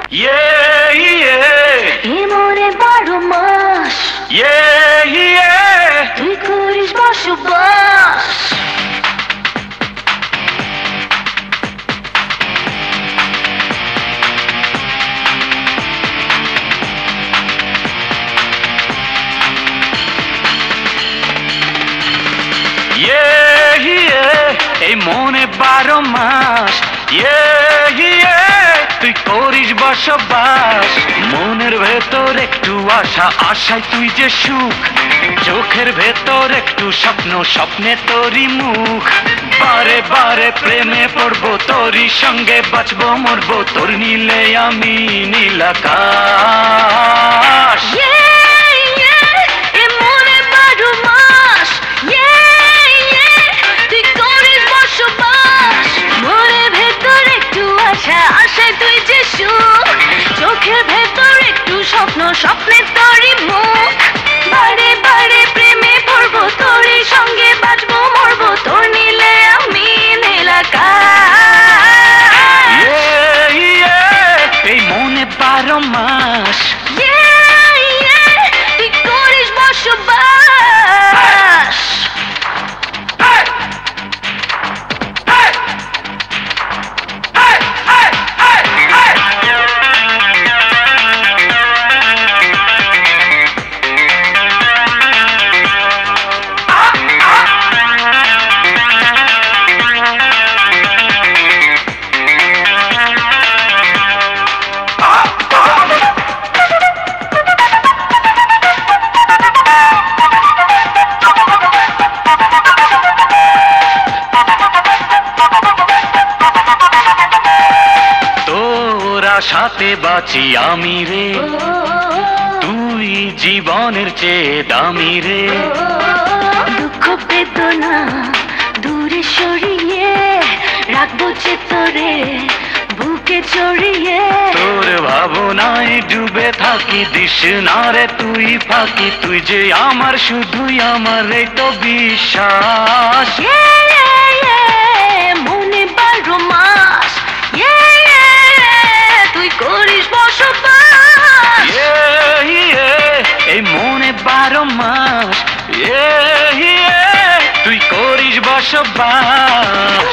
এ মনে 12 মাস তুই করিস বসবাস। এই মনে 12 মাস তুই করিস বসবাস। মনের ভেতর একটু আশা, আশায় তুই যে সুখ। চোখের ভেতর একটু স্বপ্ন, স্বপ্নে তোরই মুখ। বারে বারে প্রেমে পড়বো, তোরই সঙ্গে বাঁচবো মরবো। তোর নীলে আমি নীল আকাশ। তুই যে সুখ, চোখের ভেতর একটু স্বপ্ন, স্বপ্নে তোরই মুখ। বারে বারে প্রেমে পড়বো, তোরই সঙ্গে বাঁচবো মরবো। তোর নীলে আমি নীল আকাশ। এই মনে 12 মাস তুই করিস বসবাস। সাথে বাঁচি আমি রে, তুই জীবনের চেয়ে দামি রে। দুঃখ বেদনা দূরে সরিয়ে রাখবো চেতরে বুকে চড়িয়ে। তোর ভাবনায় ডুবে থাকি, দিস না রে তুই ফাঁকি। তুই যে আমার, শুধুই আমার, এই তো বিশ্বাস। মনে 12 মাস তুই করিস বসবাস। এই মনে 12 মাস তুই করিস বসবাস।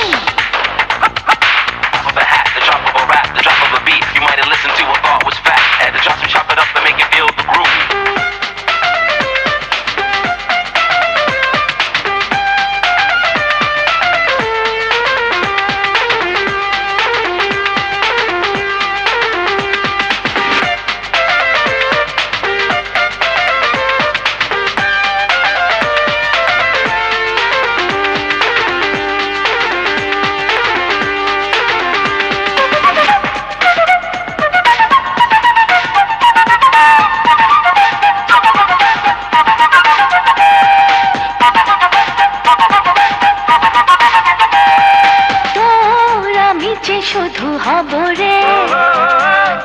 শুধু হব রে,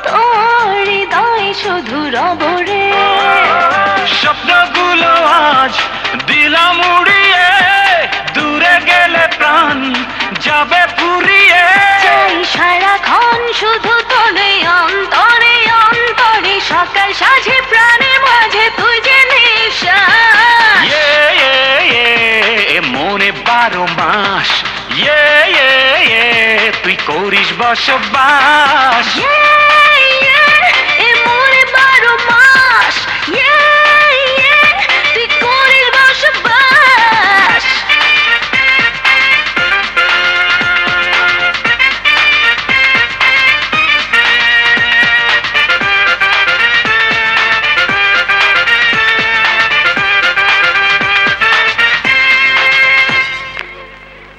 তোর হৃদয় শুধু রব রে। স্বপ্নগুলো আজ দিলাম উড়িয়ে, দূরে গেলে প্রাণ যাবে ফুরিয়ে। চাই সারাক্ষণ শুধু তোরে অন্তরে অন্তরে, সকাল সাঁঝে প্রাণে মাঝে তুই যে নিঃশ্বাস। মনে 12 মাস তুই করিস বসবাস।